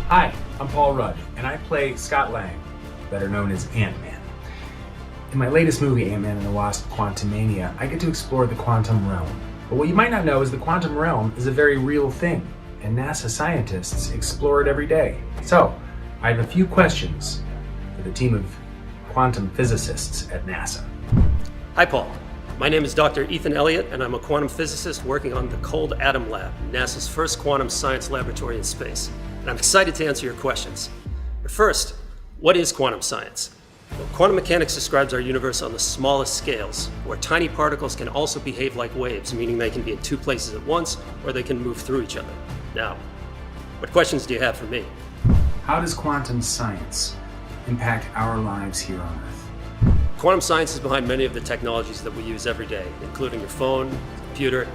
Hi, I'm Paul Rudd, and I play Scott Lang, better known as Ant-Man. In my latest movie, Ant-Man and the Wasp: Quantumania, I get to explore the quantum realm. But what you might not know is the quantum realm is a very real thing, and NASA scientists explore it every day. So, I have a few questions for the team of quantum physicists at NASA. Hi, Paul. My name is Dr. Ethan Elliott, and I'm a quantum physicist working on the Cold Atom Lab, NASA's first quantum science laboratory in space. And I'm excited to answer your questions. But first, what is quantum science? Well, quantum mechanics describes our universe on the smallest scales, where tiny particles can also behave like waves, meaning they can be in two places at once, or they can move through each other. Now, what questions do you have for me? How does quantum science impact our lives here on Earth? Quantum science is behind many of the technologies that we use every day, including your phone, computer,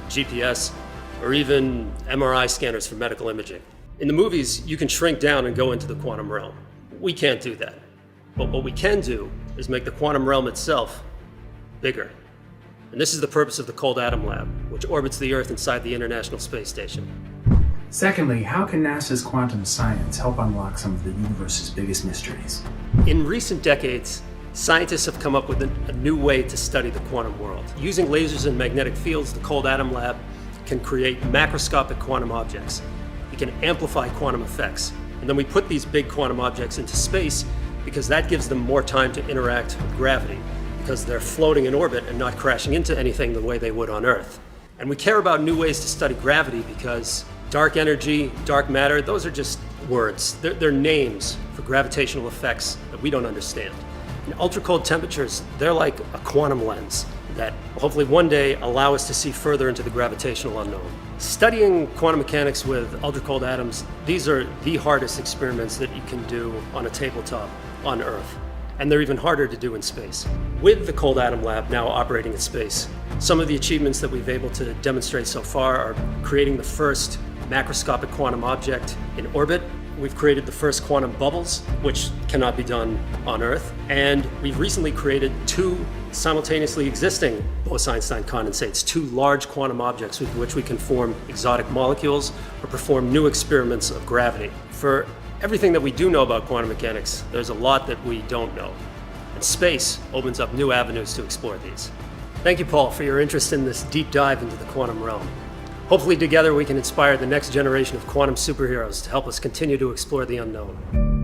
GPS, or even MRI scanners for medical imaging. In the movies, you can shrink down and go into the quantum realm. We can't do that. But what we can do is make the quantum realm itself bigger. And this is the purpose of the Cold Atom Lab, which orbits the Earth inside the International Space Station. Secondly, how can NASA's quantum science help unlock some of the universe's biggest mysteries? In recent decades, scientists have come up with a new way to study the quantum world. Using lasers and magnetic fields, the Cold Atom Lab can create macroscopic quantum objects. We can amplify quantum effects. And then we put these big quantum objects into space because that gives them more time to interact with gravity, because they're floating in orbit and not crashing into anything the way they would on Earth. And we care about new ways to study gravity because dark energy, dark matter, those are just words. They're names for gravitational effects that we don't understand. And ultra-cold temperatures, they're like a quantum lens that will hopefully one day allow us to see further into the gravitational unknown. Studying quantum mechanics with ultra-cold atoms, these are the hardest experiments that you can do on a tabletop on Earth. And they're even harder to do in space. With the Cold Atom Lab now operating in space, some of the achievements that we've been able to demonstrate so far are creating the first macroscopic quantum object in orbit. We've created the first quantum bubbles, which cannot be done on Earth. And we've recently created two simultaneously existing Bose-Einstein condensates, two large quantum objects with which we can form exotic molecules or perform new experiments of gravity. For everything that we do know about quantum mechanics, there's a lot that we don't know. And space opens up new avenues to explore these. Thank you, Paul, for your interest in this deep dive into the quantum realm. Hopefully together we can inspire the next generation of quantum superheroes to help us continue to explore the unknown.